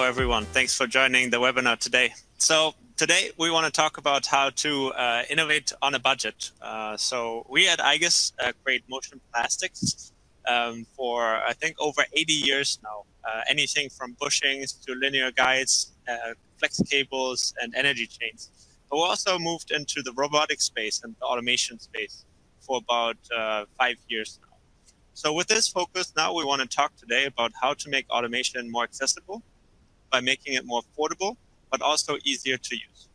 Hello, everyone. Thanks for joining the webinar today. So today we want to talk about how to innovate on a budget. So we at igus create motion plastics for, I think, over 80 years now. Anything from bushings to linear guides, flex cables, and energy chains. But we also moved into the robotic space and the automation space for about 5 years now. So with this focus now, we want to talk today about how to make automation more accessible by making it more affordable, but also easier to use.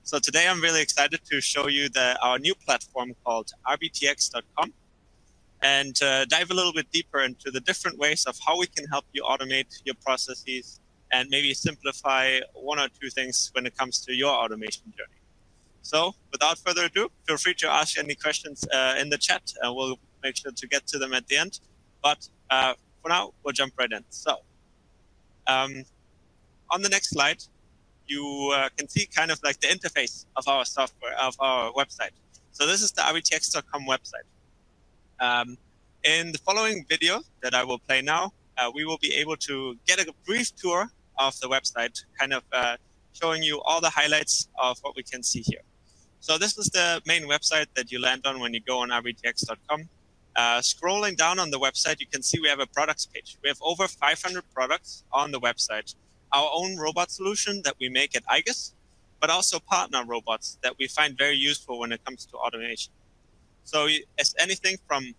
So today I'm really excited to show you our new platform called RBTX.com and dive a little bit deeper into the different ways of how we can help you automate your processes and maybe simplify one or two things when it comes to your automation journey. So without further ado, feel free to ask any questions in the chat, and we'll make sure to get to them at the end. But for now, we'll jump right in. So on the next slide, you can see kind of like the interface of our software, of our website. So this is the RBTX.com website. In the following video that I will play now, we will be able to get a brief tour of the website, kind of showing you all the highlights of what we can see here. So this is the main website that you land on when you go on RBTX.com. Scrolling down on the website, you can see we have a products page. We have over 500 products on the website. Our own robot solution that we make at igus, but also partner robots that we find very useful when it comes to automation. So it's anything from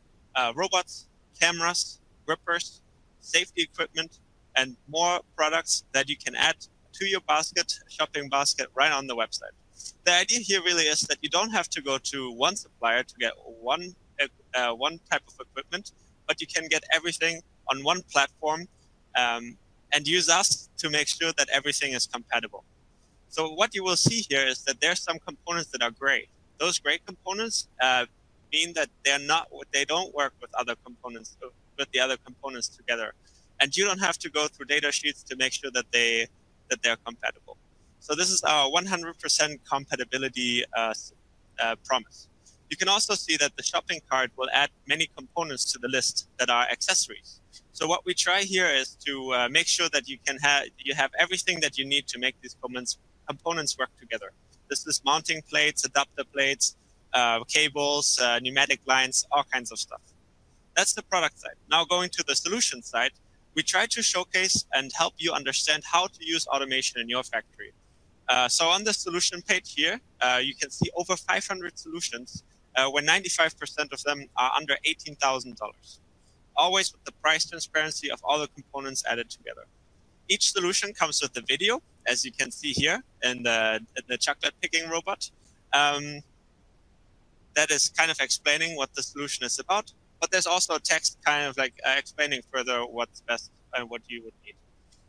robots, cameras, grippers, safety equipment, and more products that you can add to your basket, shopping basket, right on the website. The idea here really is that you don't have to go to one supplier to get one type of equipment, but you can get everything on one platform and use us to make sure that everything is compatible. So what you will see here is that there's some components that are gray. Those gray components mean that they don't work with other components, with the other components together. And you don't have to go through data sheets to make sure that they're compatible. So this is our 100% compatibility promise. You can also see that the shopping cart will add many components to the list that are accessories. So what we try here is to make sure that you have everything that you need to make these components work together. This is mounting plates, adapter plates, cables, pneumatic lines, all kinds of stuff. That's the product side. Now going to the solution side, we try to showcase and help you understand how to use automation in your factory. So on the solution page here, you can see over 500 solutions, where 95% of them are under $18,000. Always with the price transparency of all the components added together. Each solution comes with a video, as you can see here in the chocolate picking robot. That is kind of explaining what the solution is about, but there's also text kind of like explaining further what's best and what you would need.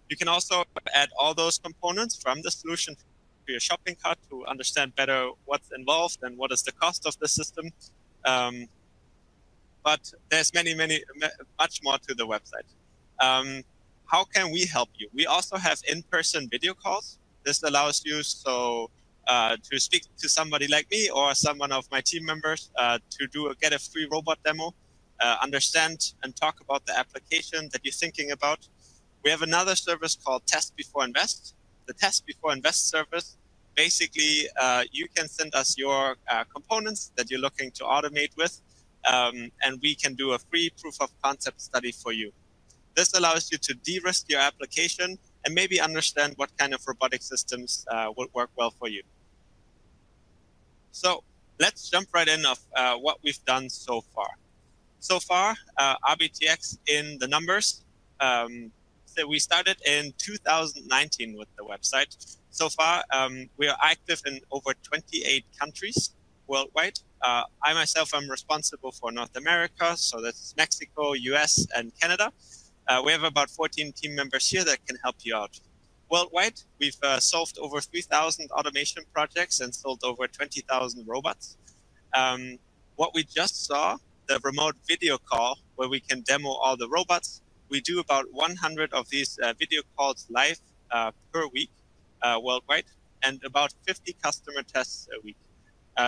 You can also add all those components from the solution to your shopping cart to understand better what's involved and what is the cost of the system. But there's much more to the website. How can we help you? We also have in-person video calls. This allows you to speak to somebody like me or someone of my team members to get a free robot demo, understand and talk about the application that you're thinking about. We have another service called Test Before Invest. The Test Before Invest service, basically, you can send us your components that you're looking to automate with, and we can do a free proof of concept study for you. This allows you to de-risk your application and maybe understand what kind of robotic systems will work well for you. So let's jump right in of what we've done so far. So far, RBTX in the numbers, so we started in 2019 with the website. So far, we are active in over 28 countries worldwide. I myself am responsible for North America, so that's Mexico, US, and Canada. We have about 14 team members here that can help you out. Worldwide, we've solved over 3,000 automation projects and sold over 20,000 robots. What we just saw, the remote video call, where we can demo all the robots, we do about 100 of these video calls live per week worldwide, and about 50 customer tests a week.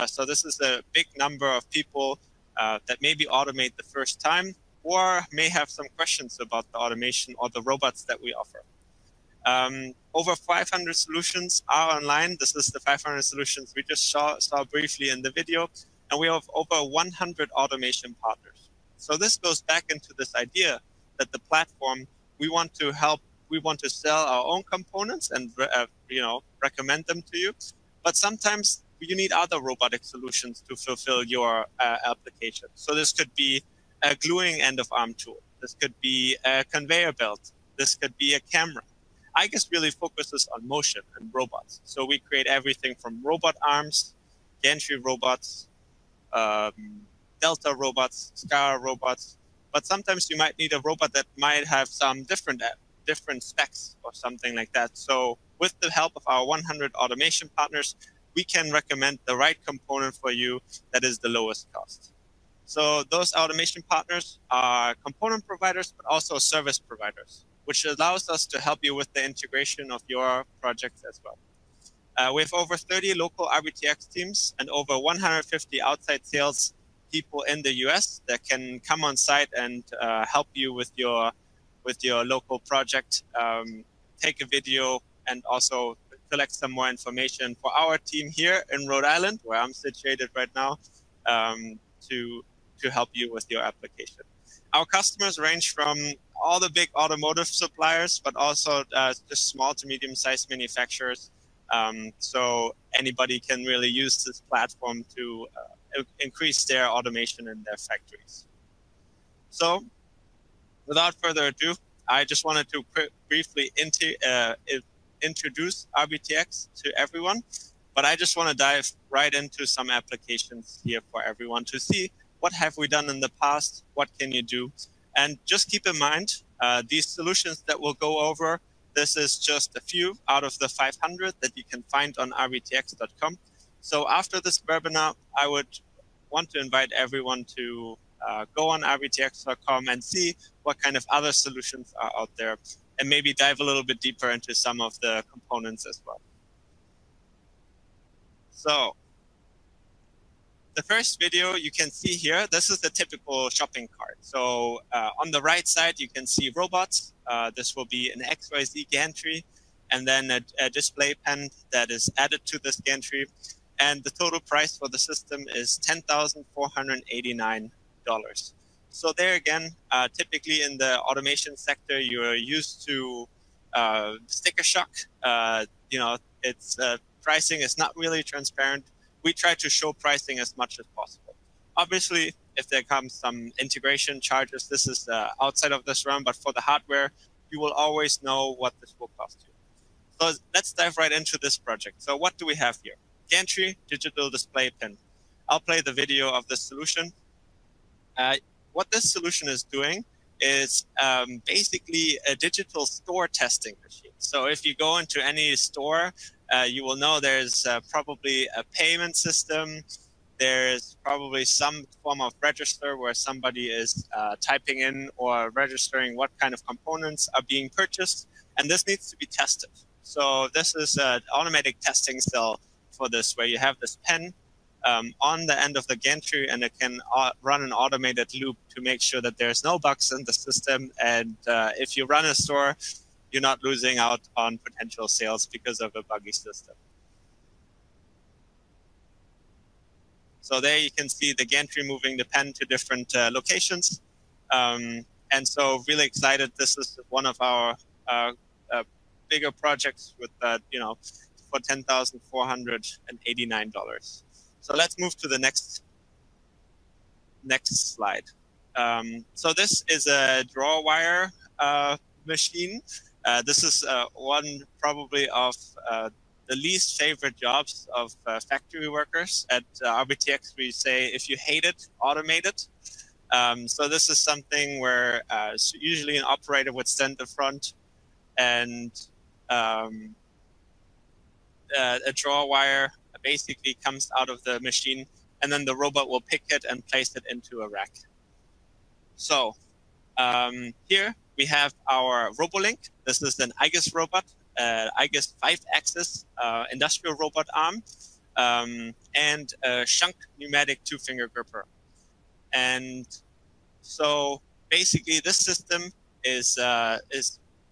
So this is a big number of people that maybe automate the first time or may have some questions about the automation or the robots that we offer. Over 500 solutions are online. This is the 500 solutions we just saw briefly in the video. And we have over 100 automation partners. So this goes back into this idea that the platform, we want to sell our own components and recommend them to you. But sometimes you need other robotic solutions to fulfill your application. So this could be a gluing end-of-arm tool. This could be a conveyor belt. This could be a camera. igus really focuses on motion and robots. So we create everything from robot arms, gantry robots, Delta robots, SCAR robots. But sometimes you might need a robot that might have some different specs or something like that. So with the help of our 100 automation partners, we can recommend the right component for you that is the lowest cost. So those automation partners are component providers, but also service providers, which allows us to help you with the integration of your projects as well. We have over 30 local RBTX teams and over 150 outside sales people in the US that can come on site and help you with your local project, take a video, and also collect some more information for our team here in Rhode Island, where I'm situated right now, to help you with your application. Our customers range from all the big automotive suppliers, but also just small to medium-sized manufacturers. So anybody can really use this platform to increase their automation in their factories. So without further ado, I just wanted to briefly introduce RBTX to everyone, but I just want to dive right into some applications here for everyone to see what have we done in the past, what can you do, and just keep in mind these solutions that we'll go over. This is just a few out of the 500 that you can find on rbtx.com. So after this webinar, I would want to invite everyone to go on rbtx.com and see what kind of other solutions are out there, and maybe dive a little bit deeper into some of the components as well. So the first video you can see here, this is the typical shopping cart. So on the right side, you can see robots. This will be an XYZ gantry, and then a display pen that is added to this gantry. And the total price for the system is $10,489. So there again, typically in the automation sector, you're used to sticker shock. It's pricing is not really transparent. We try to show pricing as much as possible. Obviously, if there comes some integration charges, this is outside of this realm, but for the hardware, you will always know what this will cost you. So let's dive right into this project. So what do we have here? Gantry digital display pin. I'll play the video of this solution. What this solution is doing is basically a digital store testing machine. So if you go into any store, you will know there's probably a payment system. There's probably some form of register where somebody is typing in or registering what kind of components are being purchased, and this needs to be tested. So this is an automatic testing cell for this, where you have this pen on the end of the gantry, and it can run an automated loop to make sure that there's no bugs in the system. And if you run a store, you're not losing out on potential sales because of a buggy system. So there you can see the gantry moving the pen to different locations. And so really excited. This is one of our bigger projects with, for $10,489. So let's move to the next slide. So this is a draw wire machine. This is one probably of the least favorite jobs of factory workers. At RBTX, we say, if you hate it, automate it. So this is something where usually an operator would stand in front, and a draw wire basically comes out of the machine, and then the robot will pick it and place it into a rack. So here we have our RoboLink. This is an igus robot, igus 5-axis industrial robot arm, and a shunt pneumatic 2-finger gripper. And so basically this system is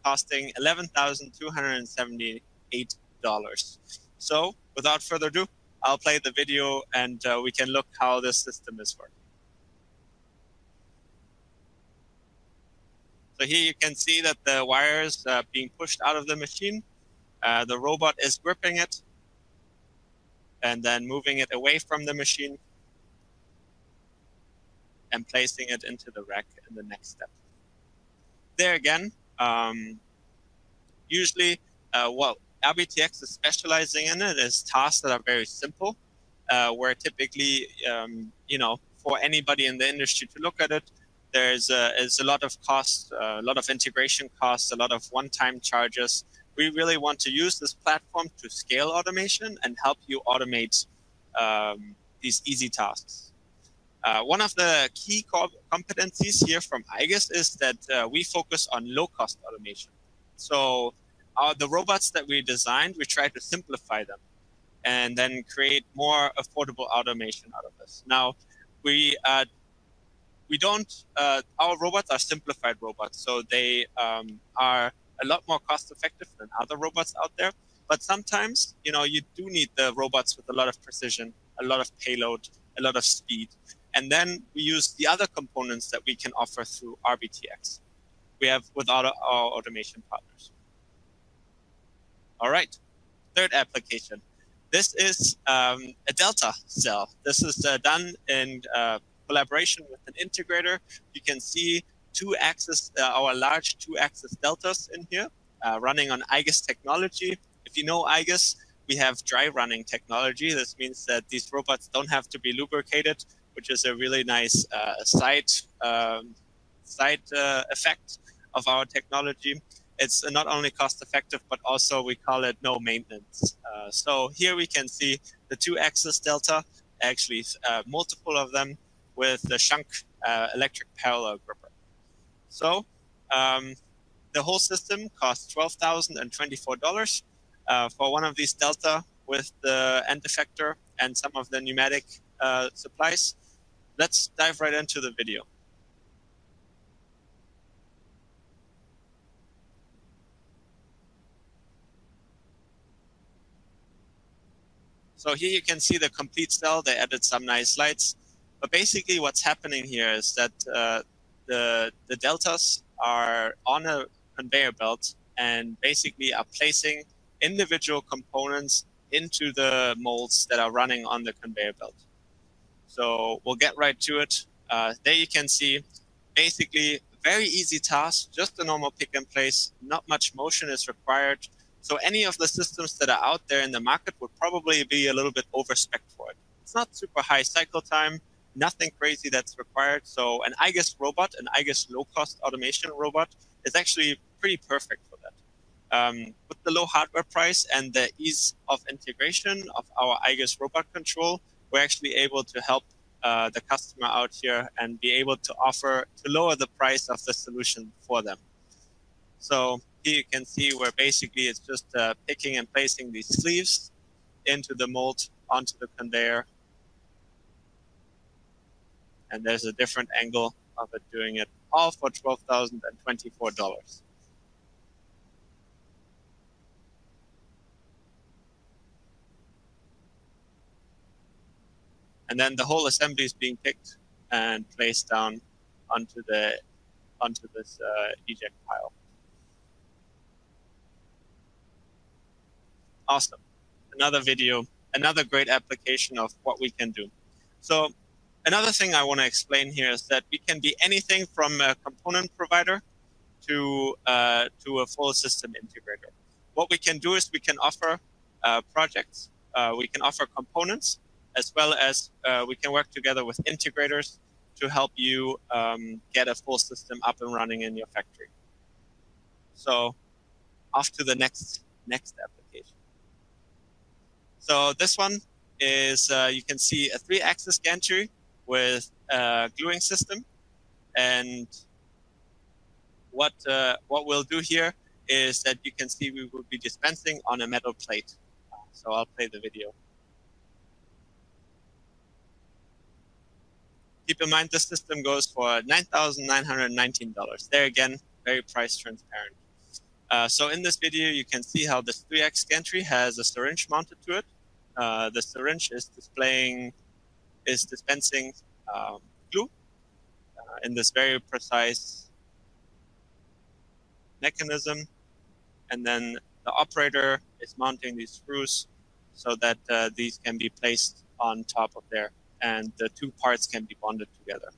costing $11,278. So without further ado, I'll play the video and we can look how this system is working. So here you can see that the wires being pushed out of the machine. The robot is gripping it and then moving it away from the machine and placing it into the rack in the next step. There again, usually what RBTX is specializing in it is tasks that are very simple, where typically, you know, for anybody in the industry to look at it, there's a lot of costs, a lot of integration costs, a lot of one-time charges. We really want to use this platform to scale automation and help you automate these easy tasks. One of the key competencies here from igus is that we focus on low-cost automation. So the robots that we designed, we try to simplify them and then create more affordable automation out of this. Now, our robots are simplified robots, so they are a lot more cost effective than other robots out there. But sometimes, you know, you do need the robots with a lot of precision, a lot of payload, a lot of speed. And then we use the other components that we can offer through RBTX. We have with our automation partners. All right, third application. This is a delta cell. This is done in collaboration with an integrator. You can see our large two-axis deltas in here, running on igus technology. If you know igus, we have dry running technology. This means that these robots don't have to be lubricated, which is a really nice side effect of our technology. It's not only cost effective, but also we call it no maintenance. So here we can see the two-axis delta, actually multiple of them with the shunt electric parallel gripper. So the whole system costs $12,024 for one of these delta with the end effector and some of the pneumatic supplies. Let's dive right into the video. So here you can see the complete cell. They added some nice lights. But basically what's happening here is that the deltas are on a conveyor belt and basically are placing individual components into the molds that are running on the conveyor belt. So we'll get right to it. There you can see basically very easy task, just a normal pick and place, not much motion is required. So any of the systems that are out there in the market would probably be a little bit over-spec for it. It's not super high cycle time, nothing crazy that's required. So an igus robot, an igus low-cost automation robot is actually pretty perfect for that. With the low hardware price and the ease of integration of our igus robot control, we're actually able to help the customer out here and be able to lower the price of the solution for them. So here you can see where basically it's just picking and placing these sleeves into the mold onto the conveyor. And there's a different angle of it doing it, all for $12,024. And then the whole assembly is being picked and placed down onto this eject pile. Awesome. Another video, another great application of what we can do. So another thing I want to explain here is that we can be anything from a component provider to a full system integrator. What we can do is we can offer projects, we can offer components, as well as we can work together with integrators to help you get a full system up and running in your factory. So off to the next application. So this one is, you can see a 3-axis gantry with a gluing system. And what we'll do here is that you can see we will be dispensing on a metal plate. So I'll play the video. Keep in mind, this system goes for $9,919. There again, very price transparent. So in this video, you can see how this 3x gantry has a syringe mounted to it. The syringe is dispensing glue in this very precise mechanism, and then the operator is mounting these screws so that these can be placed on top of there, and the two parts can be bonded together.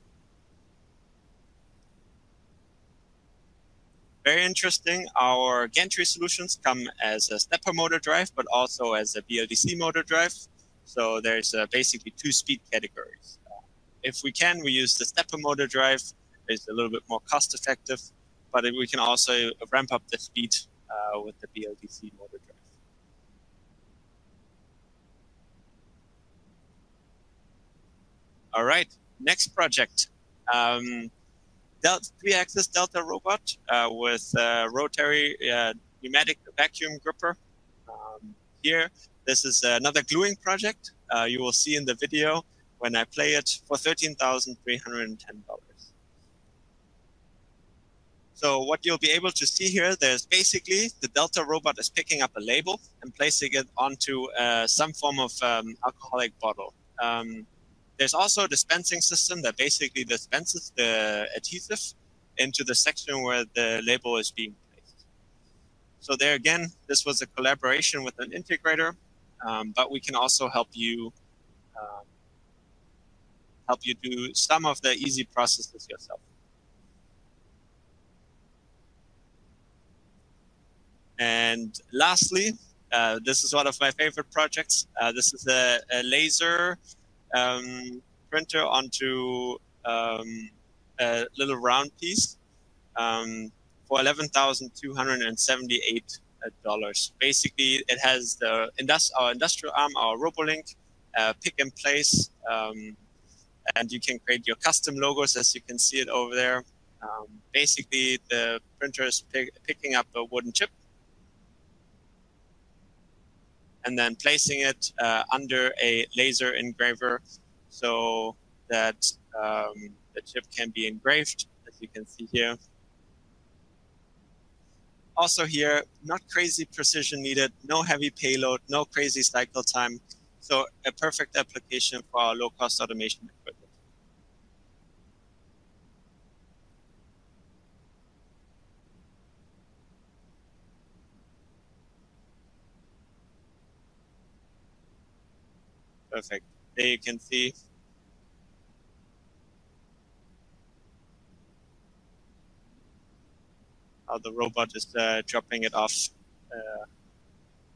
Very interesting. Our gantry solutions come as a stepper motor drive, but also as a BLDC motor drive. So there's basically two speed categories. If we can, we use the stepper motor drive. It's a little bit more cost effective, but we can also ramp up the speed with the BLDC motor drive. All right, next project. 3-axis Delta robot with rotary pneumatic vacuum gripper. Here, this is another gluing project. You will see in the video when I play it for $13,310. So what you'll be able to see here, there's basically the Delta robot is picking up a label and placing it onto some form of alcoholic bottle. There's also a dispensing system that basically dispenses the adhesive into the section where the label is being placed. So there again, this was a collaboration with an integrator, but we can also help you do some of the easy processes yourself. And lastly, this is one of my favorite projects. This is a laser printer onto a little round piece for $11,278. Basically, it has our industrial arm, our RoboLink, pick and place, and you can create your custom logos as you can see it over there. Basically, the printer is picking up a wooden chip and then placing it under a laser engraver so that the chip can be engraved, as you can see here. Also here, not crazy precision needed, no heavy payload, no crazy cycle time. So a perfect application for our low-cost automation equipment. Perfect. There you can see how the robot is dropping it off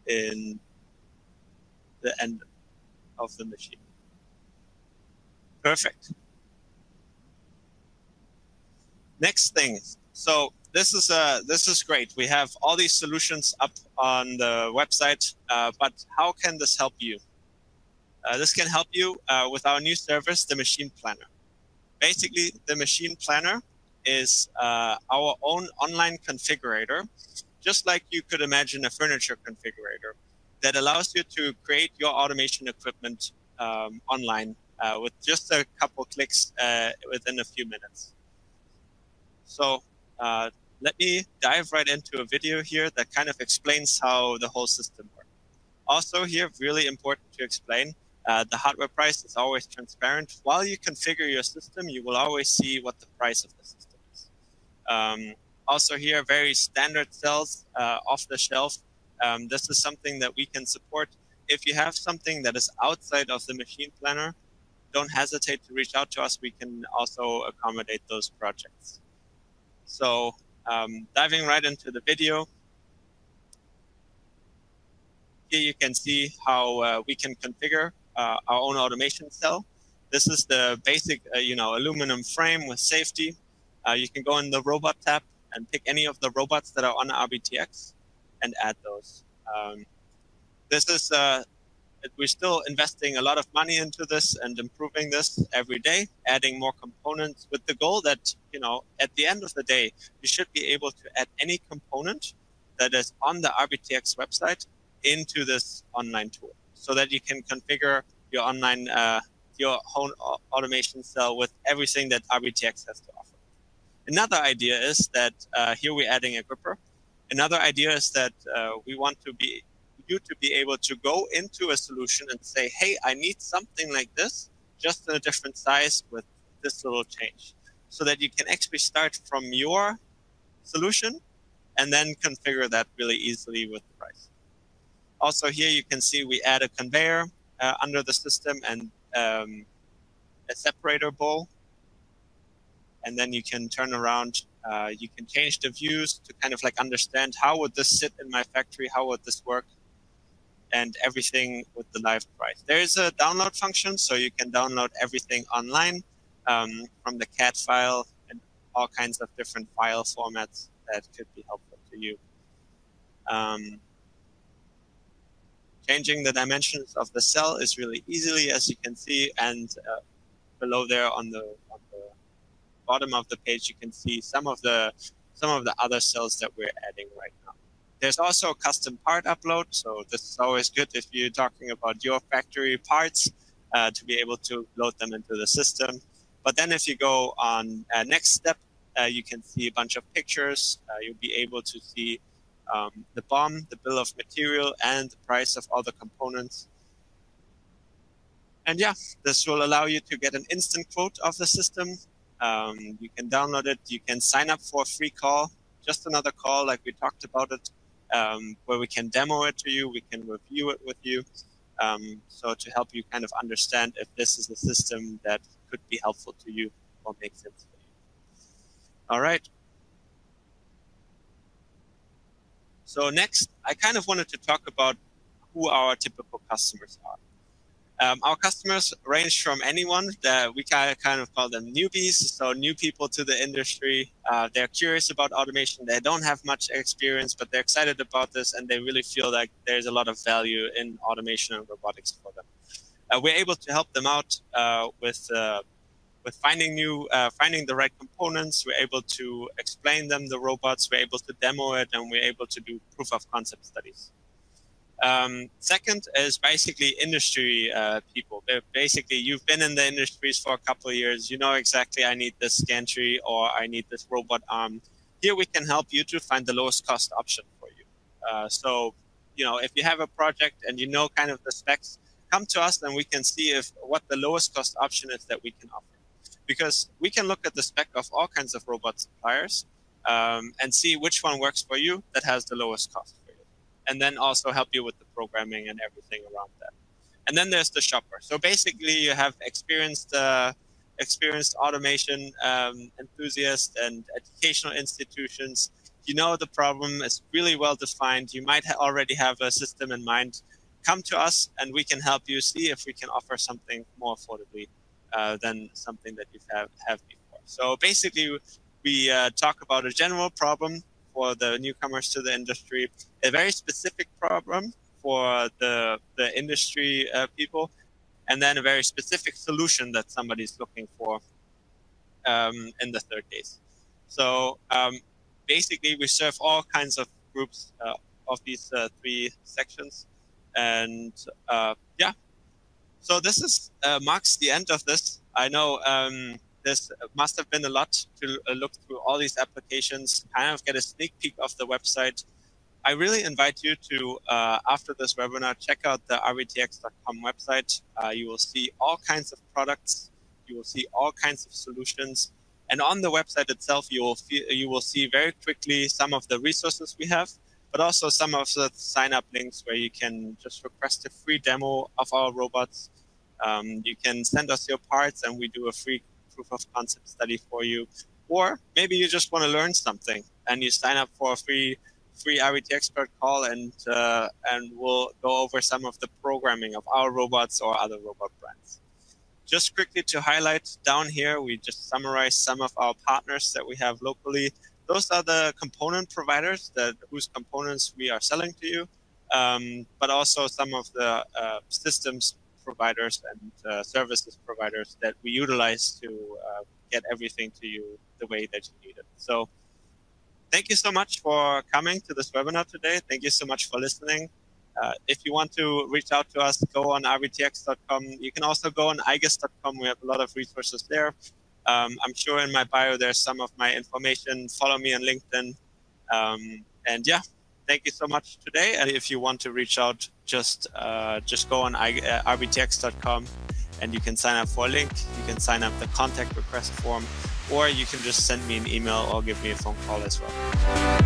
in the end of the machine. Perfect. Next thing. So this is great. We have all these solutions up on the website, but how can this help you? This can help you with our new service, the Machine Planner. Basically, the Machine Planner is our own online configurator, just like you could imagine a furniture configurator that allows you to create your automation equipment online with just a couple clicks within a few minutes. So let me dive right into a video here that kind of explains how the whole system works. Also here, really important to explain, the hardware price is always transparent. While you configure your system, you will always see what the price of the system is. Also here, very standard cells off the shelf. This is something that we can support. If you have something that is outside of the Machine Planner, don't hesitate to reach out to us. We can also accommodate those projects. So diving right into the video, here you can see how we can configure our own automation cell. This is the basic, aluminum frame with safety. You can go in the robot tab and pick any of the robots that are on RBTX and add those. This is, we're still investing a lot of money into this and improving this every day, adding more components with the goal that, at the end of the day, you should be able to add any component that is on the RBTX website into this online tool so that you can configure your online, your own automation cell with everything that RBTX has to offer. Another idea is that here we're adding a gripper. Another idea is that we want you to be able to go into a solution and say, hey, I need something like this, just in a different size with this little change, so that you can actually start from your solution and then configure that really easily with the price. Also here you can see we add a conveyor under the system and a separator bowl. And then you can turn around, you can change the views to kind of like understand how would this sit in my factory, how would this work, and everything with the live price. There is a download function, so you can download everything online from the CAD file and all kinds of different file formats that could be helpful to you. Changing the dimensions of the cell is really easily, as you can see, and below there on the bottom of the page, you can see some of the other cells that we're adding right now. There's also a custom part upload, so this is always good if you're talking about your factory parts to be able to load them into the system. But then if you go on next step, you can see a bunch of pictures. You'll be able to see the BOM, the bill of material, and the price of all the components. And yeah, this will allow you to get an instant quote of the system. You can download it. You can sign up for a free call, just another call like we talked about it, where we can demo it to you. We can review it with you. So to help you kind of understand if this is a system that could be helpful to you or make sense for you. All right. So next, I kind of wanted to talk about who our typical customers are. Our customers range from anyone that we kind of call them newbies, so new people to the industry. They're curious about automation. They don't have much experience, but they're excited about this, and they really feel like there's a lot of value in automation and robotics for them. We're able to help them out with finding the right components. We're able to explain them the robots. We're able to demo it, and we're able to do proof of concept studies. Second is basically industry people. Basically, you've been in the industries for a couple of years. You know exactly, I need this gantry or I need this robot arm. Here we can help you to find the lowest cost option for you. So, you know, if you have a project and you know kind of the specs, come to us and we can see what the lowest cost option is that we can offer. Because we can look at the spec of all kinds of robot suppliers and see which one works for you that has the lowest cost. And then also help you with the programming and everything around that. And then there's the shopper. So basically, you have experienced automation enthusiasts and educational institutions. You know the problem is really well defined. You might already have a system in mind. Come to us, and we can help you see if we can offer something more affordably than something that you have before. So basically, we talk about a general problem for the newcomers to the industry, a very specific problem for the industry people, and then a very specific solution that somebody's looking for in the third case. So basically, we serve all kinds of groups of these three sections. And yeah, so this is marks the end of this. I know this must have been a lot to look through all these applications, kind of get a sneak peek of the website. I really invite you to, after this webinar, check out the RBTX.com website. You will see all kinds of products. You will see all kinds of solutions. And on the website itself, you will see very quickly some of the resources we have, but also some of the sign-up links where you can just request a free demo of our robots. You can send us your parts, and we do a free proof of concept study for you. Or maybe you just want to learn something and you sign up for a free RBT expert call, and we'll go over some of the programming of our robots or other robot brands. Just quickly to highlight down here, we just summarize some of our partners that we have locally. Those are the component providers whose components we are selling to you, but also some of the systems providers and services providers that we utilize to get everything to you the way that you need it. So thank you so much for coming to this webinar today. Thank you so much for listening. If you want to reach out to us, go on rbtx.com. You can also go on igus.com. We have a lot of resources there. I'm sure in my bio there's some of my information. Follow me on LinkedIn. And yeah, thank you so much today. And if you want to reach out, just go on rbtx.com and you can sign up for a link. You can sign up the contact request form, or you can just send me an email or give me a phone call as well.